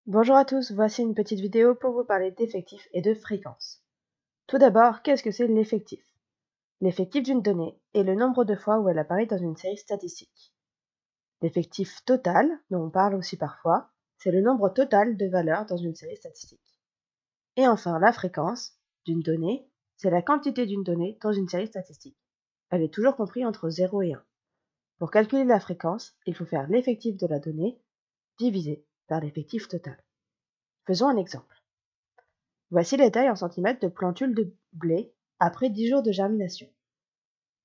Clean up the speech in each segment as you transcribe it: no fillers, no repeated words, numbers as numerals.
Bonjour à tous, voici une petite vidéo pour vous parler d'effectifs et de fréquences. Tout d'abord, qu'est-ce que c'est l'effectif? L'effectif d'une donnée est le nombre de fois où elle apparaît dans une série statistique. L'effectif total, dont on parle aussi parfois, c'est le nombre total de valeurs dans une série statistique. Et enfin, la fréquence d'une donnée, c'est la quantité d'une donnée dans une série statistique. Elle est toujours comprise entre 0 et 1. Pour calculer la fréquence, il faut faire l'effectif de la donnée divisé par l'effectif total. Faisons un exemple. Voici les tailles en centimètres de plantules de blé après 10 jours de germination.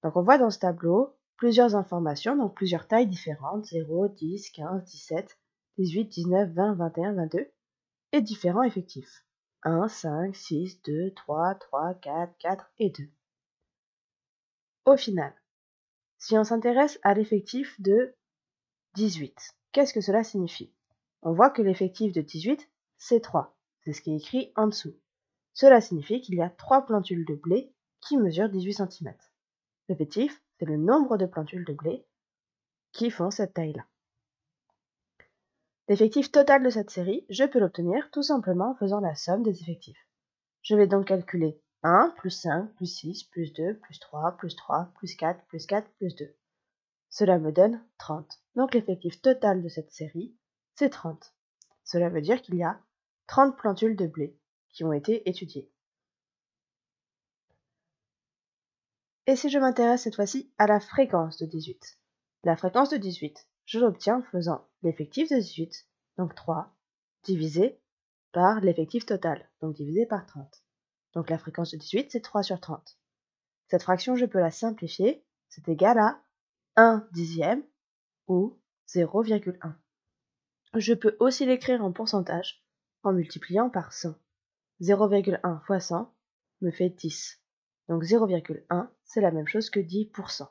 Donc on voit dans ce tableau plusieurs informations, donc plusieurs tailles différentes, 0, 10, 15, 17, 18, 19, 20, 21, 22, et différents effectifs. 1, 5, 6, 2, 3, 3, 4, 4 et 2. Au final, si on s'intéresse à l'effectif de 18, qu'est-ce que cela signifie? On voit que l'effectif de 18, c'est 3. C'est ce qui est écrit en dessous. Cela signifie qu'il y a 3 plantules de blé qui mesurent 18 cm. L'effectif, c'est le nombre de plantules de blé qui font cette taille-là. L'effectif total de cette série, je peux l'obtenir tout simplement en faisant la somme des effectifs. Je vais donc calculer 1 plus 5 plus 6 plus 2 plus 3 plus 3 plus 4 plus 4 plus 2. Cela me donne 30. Donc l'effectif total de cette série, c'est 30. Cela veut dire qu'il y a 30 plantules de blé qui ont été étudiées. Et si je m'intéresse cette fois-ci à la fréquence de 18? La fréquence de 18, je l'obtiens en faisant l'effectif de 18, donc 3, divisé par l'effectif total, donc divisé par 30. Donc la fréquence de 18, c'est 3 sur 30. Cette fraction, je peux la simplifier, c'est égal à 1 dixième ou 0,1. Je peux aussi l'écrire en pourcentage en multipliant par 100. 0,1 fois 100 me fait 10. Donc 0,1, c'est la même chose que 10%.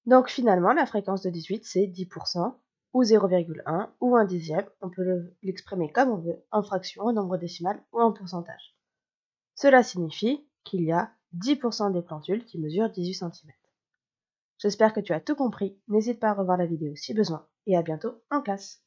Donc finalement, la fréquence de 18, c'est 10%, ou 0,1, ou 1 dixième. On peut l'exprimer comme on veut, en fraction, en nombre décimal, ou en pourcentage. Cela signifie qu'il y a 10% des plantules qui mesurent 18 cm. J'espère que tu as tout compris. N'hésite pas à revoir la vidéo si besoin, et à bientôt en classe.